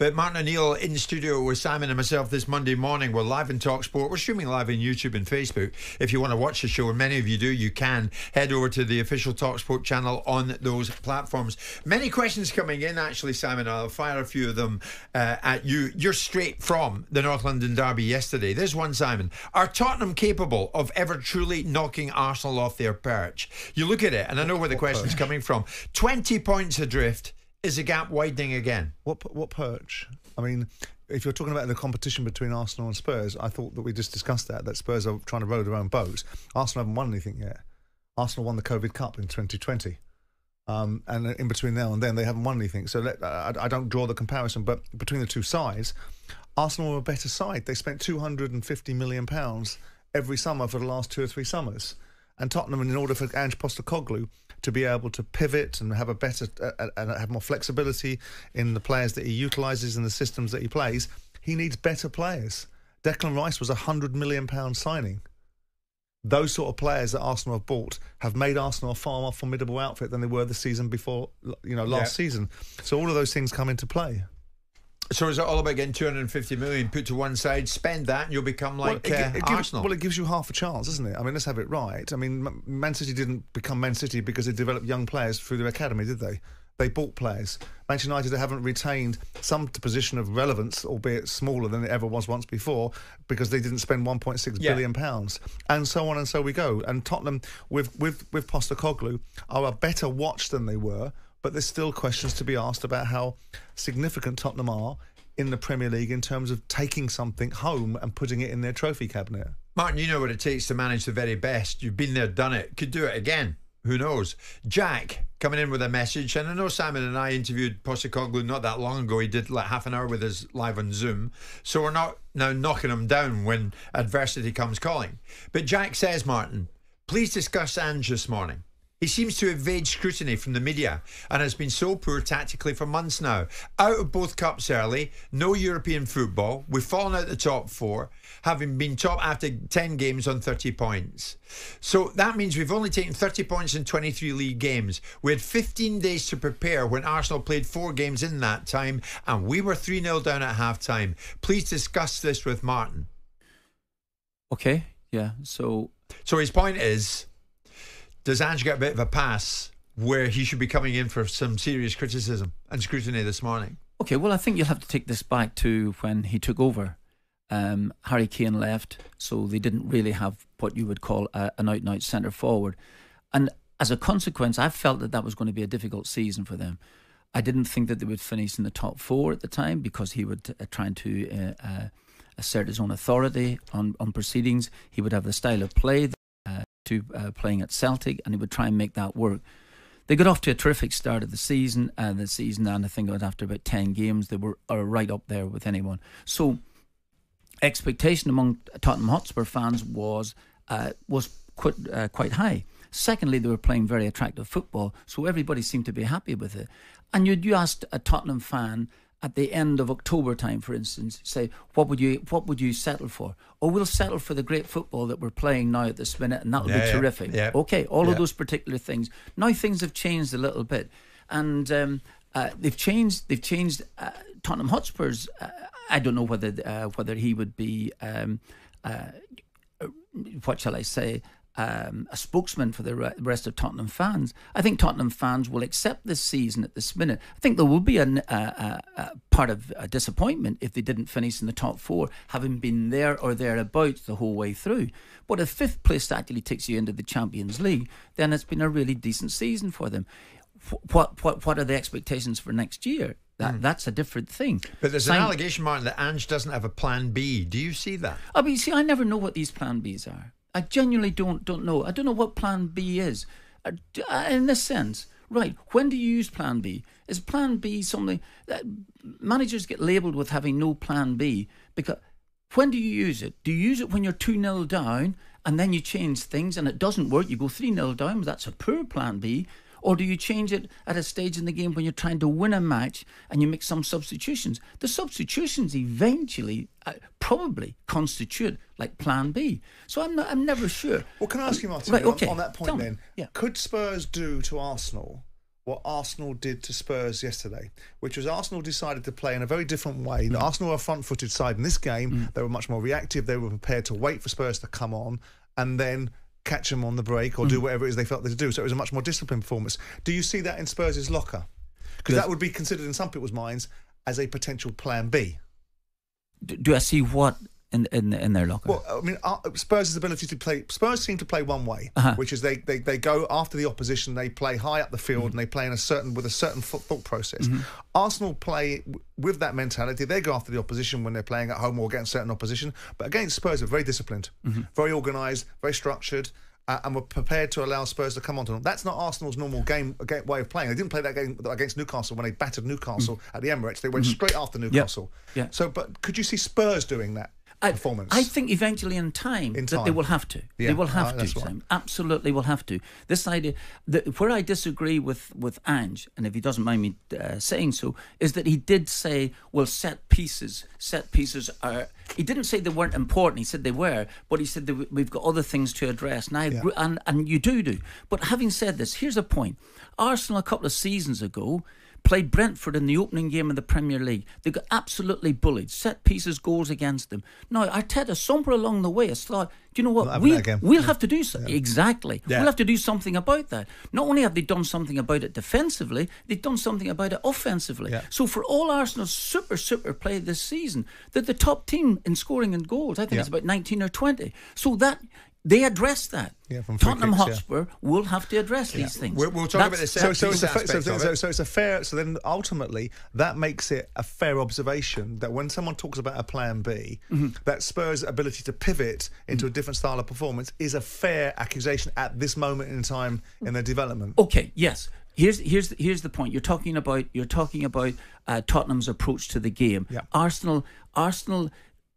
But Martin O'Neill in the studio with Simon and myself this Monday morning. We're live in talkSPORT. We're streaming live on YouTube and Facebook. If you want to watch the show, and many of you do, you can head over to the official talkSPORT channel on those platforms. Many questions coming in, actually, Simon. I'll fire a few of them at you. You're straight from the North London derby yesterday. There's one, Simon. Are Tottenham capable of ever truly knocking Arsenal off their perch? You look at it, and I know where the question's coming from. 20 points adrift. Is the gap widening again? What perch? I mean, if you're talking about the competition between Arsenal and Spurs, I thought that we just discussed that Spurs are trying to row their own boat. Arsenal haven't won anything yet. Arsenal won the COVID Cup in 2020. And in between now and then, they haven't won anything. So I don't draw the comparison, but between the two sides, Arsenal are a better side. They spent £250 million every summer for the last 2 or 3 summers. And Tottenham, in order for Ange Postecoglou to be able to pivot and have a better and have more flexibility in the players that he utilises and the systems that he plays, he needs better players. Declan Rice was a £100 million signing. Those sort of players that Arsenal have bought have made Arsenal a far more formidable outfit than they were the season before, last season. So all of those things come into play. So is it all about getting 250 million put to one side, spend that, and you'll become like Arsenal? Well, it gives you half a chance, doesn't it? I mean, let's have it right. I mean, Man City didn't become Man City because they developed young players through their academy, did they? They bought players. Manchester United haven't retained some position of relevance, albeit smaller than it ever was once before, because they didn't spend £1.6 billion. And so on and so we go. And Tottenham, with Postecoglou, are a better watch than they were. But there's still questions to be asked about how significant Tottenham are in the Premier League in terms of taking something home and putting it in their trophy cabinet. Martin, you know what it takes to manage the very best. You've been there, done it. Could do it again. Who knows? Jack coming in with a message. And I know Simon and I interviewed Postecoglou not that long ago. He did like half an hour with us live on Zoom. So we're not now knocking him down when adversity comes calling. But Jack says, Martin, please discuss Ange this morning. He seems to evade scrutiny from the media and has been so poor tactically for months now. Out of both cups early, no European football. We've fallen out the top 4, having been top after 10 games on 30 points. So that means we've only taken 30 points in 23 league games. We had 15 days to prepare when Arsenal played 4 games in that time, and we were 3-0 down at half-time. Please discuss this with Martin. Okay, yeah, so his point is, does Ange get a bit of a pass where he should be coming in for some serious criticism and scrutiny this morning? Okay, well, I think you'll have to take this back to when he took over. Harry Kane left, so they didn't really have what you would call an out-and-out centre forward. And as a consequence, I felt that was going to be a difficult season for them. I didn't think that they would finish in the top 4 at the time because he would trying to assert his own authority on proceedings. He would have the style of play playing at Celtic, and he would try and make that work. They got off to a terrific start of the season, and I think after about 10 games, they were right up there with anyone. So expectation among Tottenham Hotspur fans was quite high. Secondly, they were playing very attractive football, so everybody seemed to be happy with it. And you asked a Tottenham fan at the end of October time, for instance, say, what would you settle for? Oh, we'll settle for the great football that we're playing now at this minute, and that'll be terrific. Yeah. Okay, all of those particular things. Now things have changed a little bit, and they've changed. Tottenham Hotspur's. I don't know whether he would be what shall I say? A spokesman for the rest of Tottenham fans. I think Tottenham fans will accept this season at this minute. I think there will be a part of a disappointment if they didn't finish in the top 4, having been there or thereabouts the whole way through. But if 5th place actually takes you into the Champions League, then it's been a really decent season for them. What are the expectations for next year? That's a different thing. But there's an allegation, Martin, that Ange doesn't have a plan B. Do you see that? I mean, I never know what these plan Bs are. I genuinely don't know. I don't know what plan B is. In this sense, right, when do you use plan B? Is plan B something that managers get labelled with having no plan B? Because when do you use it? Do you use it when you're 2-0 down and then you change things and it doesn't work? You go 3-0 down, that's a poor plan B. Or do you change it at a stage in the game when you're trying to win a match and you make some substitutions? The substitutions eventually probably constitute like plan B. So I'm never sure. Well, can I ask you, Martin, on that point then? Yeah. Could Spurs do to Arsenal what Arsenal did to Spurs yesterday, which was Arsenal decided to play in a very different way. The Arsenal are a front-footed side in this game. They were much more reactive. They were prepared to wait for Spurs to come on and then catch them on the break or do whatever it is they felt they should do. So it was a much more disciplined performance. Do you see that in Spurs' locker? Because that would be considered in some people's minds as a potential plan B. Do I see what in their locker? Well, I mean, Spurs' ability to play. Spurs seem to play one way, which is they go after the opposition. They play high up the field and they play with a certain thought process. Arsenal play with that mentality. They go after the opposition when they're playing at home or against certain opposition. But against Spurs, they're very disciplined, very organised, very structured. And were prepared to allow Spurs to come onto them. That's not Arsenal's normal game way of playing. They didn't play that game against Newcastle when they battered Newcastle at the Emirates. They went straight after Newcastle. Yeah. So, but could you see Spurs doing that performance? I think eventually in time that they will have to. Yeah. They will have to. Right. Absolutely will have to. This idea, where I disagree with Ange, and if he doesn't mind me saying so, is that he did say, well, set pieces are... He didn't say they weren't important. He said they were, but he said that we've got other things to address. And I agree, and you do. But having said this, here's a point. Arsenal a couple of seasons ago played Brentford in the opening game of the Premier League. They got absolutely bullied. Set pieces, goals against them. Now, Arteta, somewhere along the way, has thought, do you know what? We'll have to do something. Exactly. Yeah. We'll have to do something about that. Not only have they done something about it defensively, they've done something about it offensively. Yeah. So for all Arsenal's super play this season, they're the top team in scoring and goals. I think it's about 19 or 20. So that... They address that. Yeah, Tottenham Hotspur will have to address these things. We'll talk about the set piece aspect of it. So it's a fair. So then ultimately that makes it a fair observation that when someone talks about a plan B, that Spurs' ability to pivot into a different style of performance is a fair accusation at this moment in time in their development. Okay. Yes. Here's the point. You're talking about Tottenham's approach to the game. Yeah. Arsenal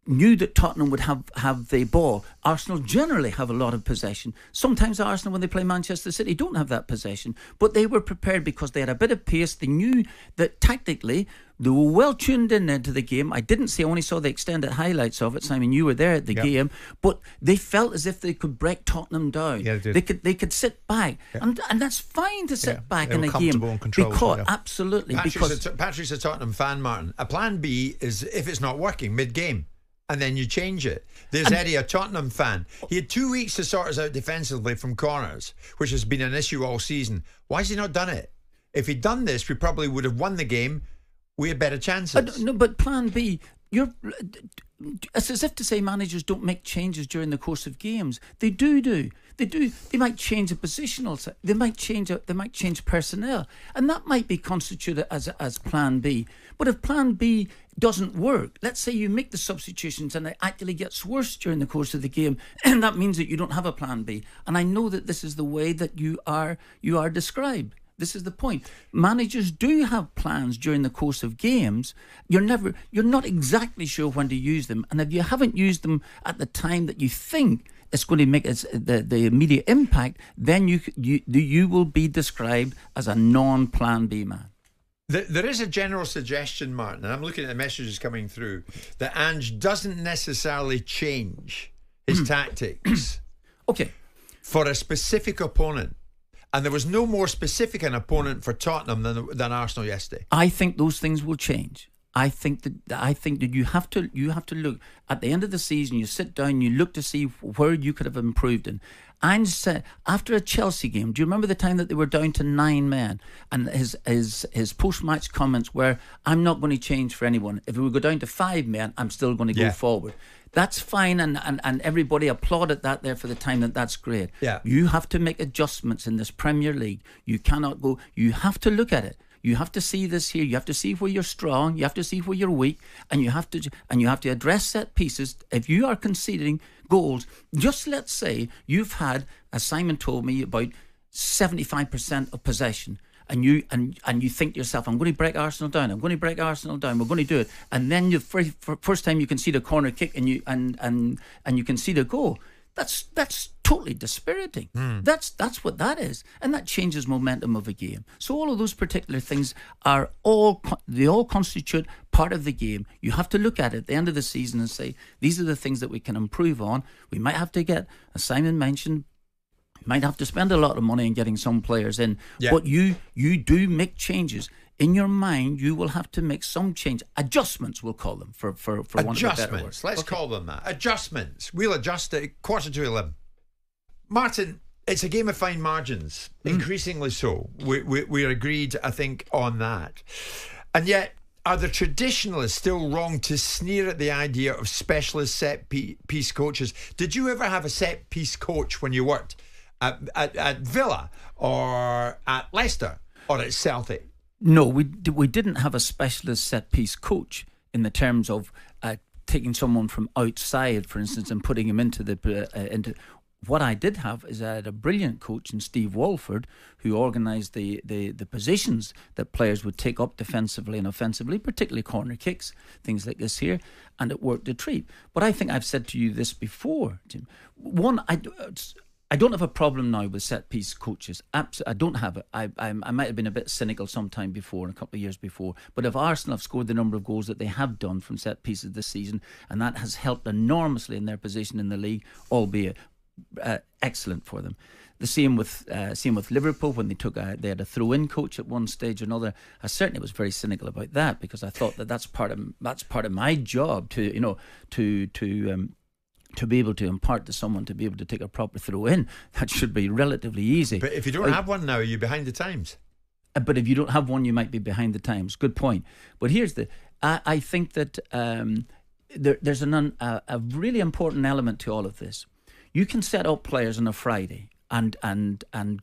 knew that Tottenham would have the ball. Arsenal generally have a lot of possession. Sometimes Arsenal, when they play Manchester City, don't have that possession. But they were prepared because they had a bit of pace. They knew that tactically they were well tuned into the game. I only saw the extended highlights of it. Simon, you were there at the game. But they felt as if they could break Tottenham down. Yeah, they did. They could sit back. Yeah. And that's fine to sit back in a game. And controlled, absolutely. Patrick's a Tottenham fan, Martin. A plan B is if it's not working mid-game. And then you change it. There's Eddie, a Tottenham fan. He had 2 weeks to sort us out defensively from corners, which has been an issue all season. Why has he not done it? If he'd done this, we probably would have won the game. We had better chances. No, but plan B, it's as if to say managers don't make changes during the course of games. They do. They do. They might change a positional. They might change personnel, and that might be constituted as plan B. But if plan B doesn't work, let's say you make the substitutions and it actually gets worse during the course of the game, and that means that you don't have a plan B. And I know that this is the way that you are described. This is the point. Managers do have plans during the course of games. You're not exactly sure when to use them, and if you haven't used them at the time that you think it's going to make the immediate impact, then you will be described as a non-plan B man. There is a general suggestion, Martin, and I'm looking at the messages coming through, that Ange doesn't necessarily change his tactics for a specific opponent. And there was no more specific an opponent for Tottenham than Arsenal yesterday. I think those things will change. I think that you have to look at the end of the season. You sit down, you look to see where you could have improved in. Ange said after a Chelsea game, do you remember the time that they were down to 9 men? And his post-match comments were, "I'm not going to change for anyone. If we go down to 5 men, I'm still going to go forward." That's fine, and everybody applauded that there for the time. That's great. Yeah. You have to make adjustments in this Premier League. You cannot go. You have to look at it. You have to see this here. You have to see where you're strong. You have to see where you're weak, and you have to address set pieces. If you are conceding goals, just let's say you've had, as Simon told me, about 75% of possession. And you think to yourself, I'm going to break Arsenal down. We're going to do it. And then you first time you can see the corner kick and you can see the goal. That's totally dispiriting. That's what that is, and that changes momentum of a game. So all of those particular things all constitute part of the game. You have to look at it at the end of the season and say, these are the things that we can improve on. We might have to get, as Simon mentioned, might have to spend a lot of money in getting some players in, but you do make changes. In your mind, you will have to make some change. Adjustments, we'll call them, for want of a better word. Let's call them that. Adjustments. We'll adjust it 11:15. Martin, it's a game of fine margins, increasingly so. We're agreed, I think, on that. And yet, are the traditionalists still wrong to sneer at the idea of specialist set-piece coaches? Did you ever have a set-piece coach when you worked at Villa or at Leicester or at Celtic? No, we didn't have a specialist set-piece coach in the terms of taking someone from outside, for instance, and putting him into the What I did have is I had a brilliant coach in Steve Walford who organised the positions that players would take up defensively and offensively, particularly corner kicks, things like this here, and it worked a treat. But I think I've said to you this before, Jim. One, I don't have a problem now with set-piece coaches. I don't have it. I might have been a bit cynical sometime before, a couple of years before. But if Arsenal have scored the number of goals that they have done from set-pieces this season, and that has helped enormously in their position in the league, albeit excellent for them. The same with Liverpool when they had a throw-in coach at one stage or another. I certainly was very cynical about that because I thought that's part of my job to be able to impart to someone to be able to take a proper throw-in. That should be relatively easy. But if you don't have one now, you're behind the times. But if you don't have one, you might be behind the times. Good point. But here's I think that there's a really important element to all of this. You can set up players on a Friday and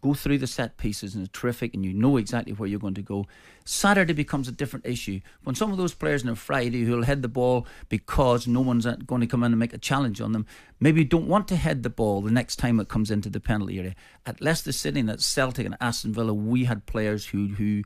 go through the set pieces, and it's terrific, and you know exactly where you're going to go. Saturday becomes a different issue. When some of those players on a Friday who'll head the ball because no one's going to come in and make a challenge on them, maybe don't want to head the ball the next time it comes into the penalty area. At Leicester City and at Celtic and Aston Villa, we had players who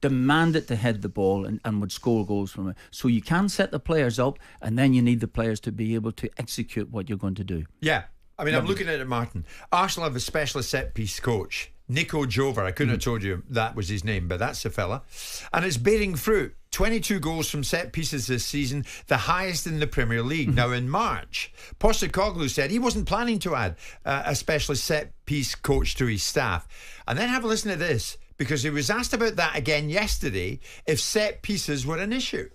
demanded to head the ball and would score goals from it. So you can set the players up, and then you need the players to be able to execute what you're going to do. Yeah. I mean, I'm looking at it, Martin. Arsenal have a specialist set-piece coach, Nico Jover. I couldn't have told you that was his name, but that's the fella. And it's bearing fruit. 22 goals from set pieces this season, the highest in the Premier League. Now, in March, Postecoglou said he wasn't planning to add a specialist set-piece coach to his staff. And then have a listen to this, because he was asked about that again yesterday, if set pieces were an issue.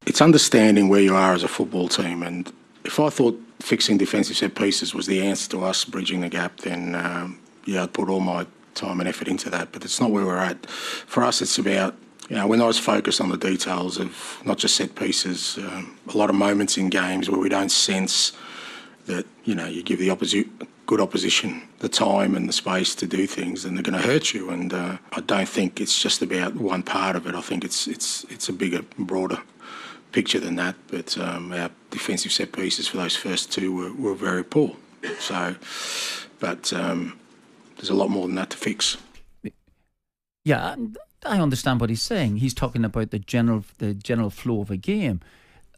It's understanding where you are as a football team, and if I thought fixing defensive set pieces was the answer to us bridging the gap, then I'd put all my time and effort into that. But it's not where we're at. For us, it's about, we're not as focused on the details of not just set pieces. A lot of moments in games where we don't sense that, you give the good opposition the time and the space to do things, and they're going to hurt you. And I don't think it's just about one part of it. I think it's a bigger, broader picture than that, but our defensive set pieces for those first two were very poor. So, but there's a lot more than that to fix. Yeah, I understand what he's saying. He's talking about the general flow of a game.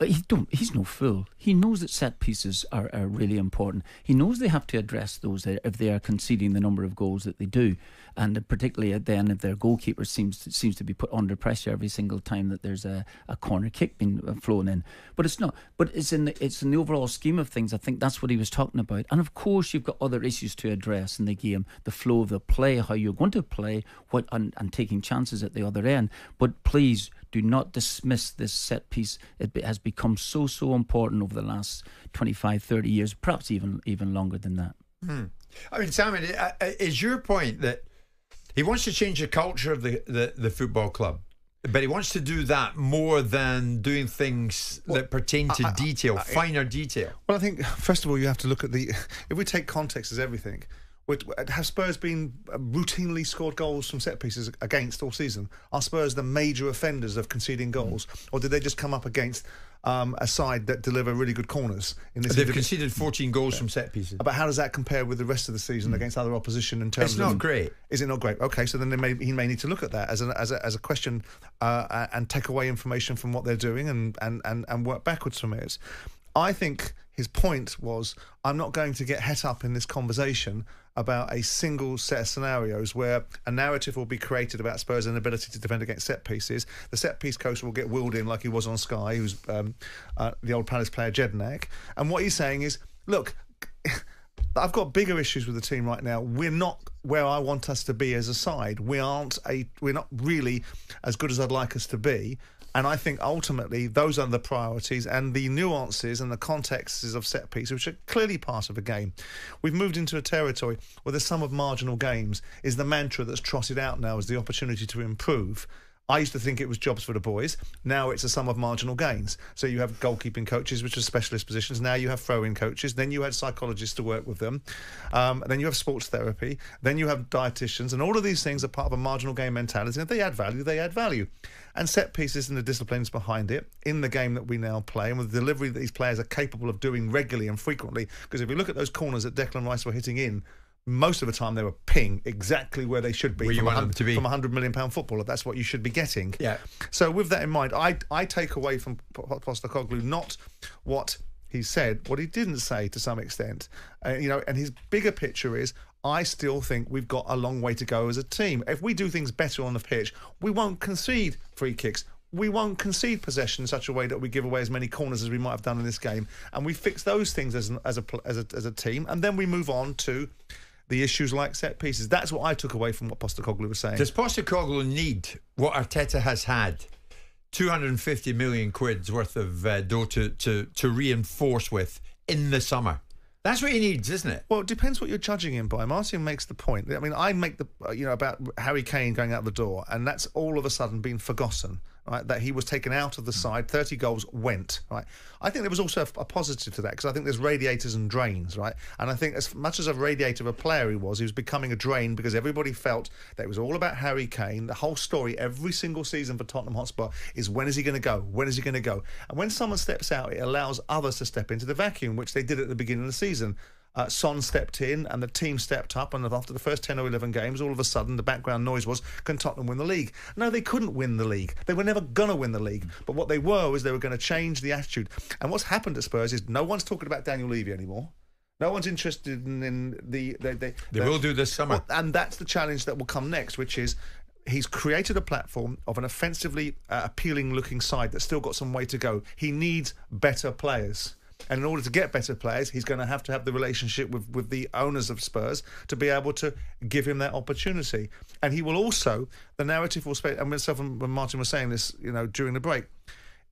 He's no fool. He knows that set pieces are really important. He knows they have to address those if they are conceding the number of goals that they do, and particularly then if their goalkeeper seems to be put under pressure every single time that there's a corner kick being flown in. But it's not. But it's in the overall scheme of things. I think that's what he was talking about. And of course, you've got other issues to address in the game: the flow of the play, how you're going to play, and taking chances at the other end. But please, do not dismiss this set piece. It has become so important over the last 25, 30 years, perhaps even longer than that. I mean, Simon, is your point that he wants to change the culture of the football club, but he wants to do that more than doing things that pertain to detail, finer detail? Well, I think, first of all, you have to look at if we take context as everything, have Spurs been routinely scored goals from set pieces against all season? Are Spurs the major offenders of conceding goals, or did they just come up against a side that deliver really good corners? They've conceded 14 goals from set pieces. But how does that compare with the rest of the season against other opposition in terms of? It's not great. Is it not great? Okay, so then he may need to look at that as a question and take away information from what they're doing and work backwards from it. I think his point was, I'm not going to get het up in this conversation about a single set of scenarios where a narrative will be created about Spurs' inability to defend against set pieces. The set piece coach will get wheeled in like he was on Sky, who's the old Palace player Jedinak. And what he's saying is, look, I've got bigger issues with the team right now. We're not where I want us to be as a side. We're not really as good as I'd like us to be. And I think ultimately those are the priorities and the nuances and the contexts of set pieces, which are clearly part of a game. We've moved into a territory where the sum of marginal games is the mantra that's trotted out now as the opportunity to improve. I used to think it was jobs for the boys. Now it's a sum of marginal gains. So you have goalkeeping coaches, which are specialist positions. Now you have throw-in coaches. Then you had psychologists to work with them. Then you have sports therapy. Then you have dietitians. And all of these things are part of a marginal game mentality. And if they add value, they add value. And set pieces and the disciplines behind it in the game that we now play and with the delivery that these players are capable of doing regularly and frequently. Because if you look at those corners that Declan Rice were hitting in, most of the time they were ping exactly where they should be, from £100 million footballer. That's what you should be getting. Yeah. So with that in mind, I take away from Postecoglou not what he said, what he didn't say to some extent. And his bigger picture is, I still think we've got a long way to go as a team. If we do things better on the pitch, we won't concede free kicks. We won't concede possession in such a way that we give away as many corners as we might have done in this game. And we fix those things as a team, and then we move on to the issues like set pieces. That's what I took away from what Postecoglou was saying. Does Postecoglou need what Arteta has had? 250 million quid's worth of dough to reinforce with in the summer. That's what he needs, isn't it? Well, it depends what you're judging him by. Martin makes the point. I mean, I make the about Harry Kane going out the door, and that's all of a sudden been forgotten. Right, that he was taken out of the side, 30 goals went, right? I think there was also a positive to that, because I think there's radiators and drains, right? And I think as much as a radiator of a player he was becoming a drain, because everybody felt that it was all about Harry Kane. The whole story every single season for Tottenham Hotspur is, when is he going to go? When is he going to go? And when someone steps out, it allows others to step into the vacuum, which they did at the beginning of the season. Son stepped in and the team stepped up, and after the first 10 or 11 games, all of a sudden the background noise was, can Tottenham win the league? No, they couldn't win the league. They were never going to win the league. But what they were was they were going to change the attitude. And what's happened at Spurs is no one's talking about Daniel Levy anymore. No one's interested in the... They will do this summer. And that's the challenge that will come next, which is he's created a platform of an offensively appealing-looking side that's still got some way to go. He needs better players. And in order to get better players, he's going to have the relationship with the owners of Spurs to be able to give him that opportunity. And he will also, the narrative will speak, and when Martin was saying this, during the break,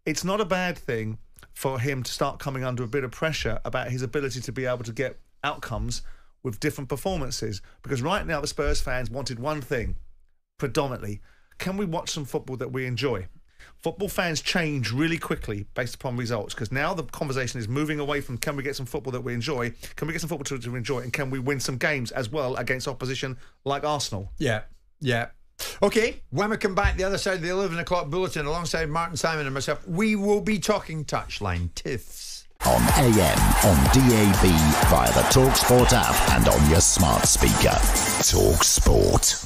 it's not a bad thing for him to start coming under a bit of pressure about his ability to be able to get outcomes with different performances. Because right now the Spurs fans wanted one thing, predominantly. Can we watch some football that we enjoy? Football fans change really quickly based upon results, because now the conversation is moving away from, can we get some football that we enjoy, can we get some football to enjoy, and can we win some games as well against opposition like Arsenal? Yeah. Okay, when we come back the other side of the 11 o'clock bulletin, alongside Martin Simon and myself, we will be talking touchline tiffs. On AM, on DAB, via the talkSPORT app and on your smart speaker. talkSPORT.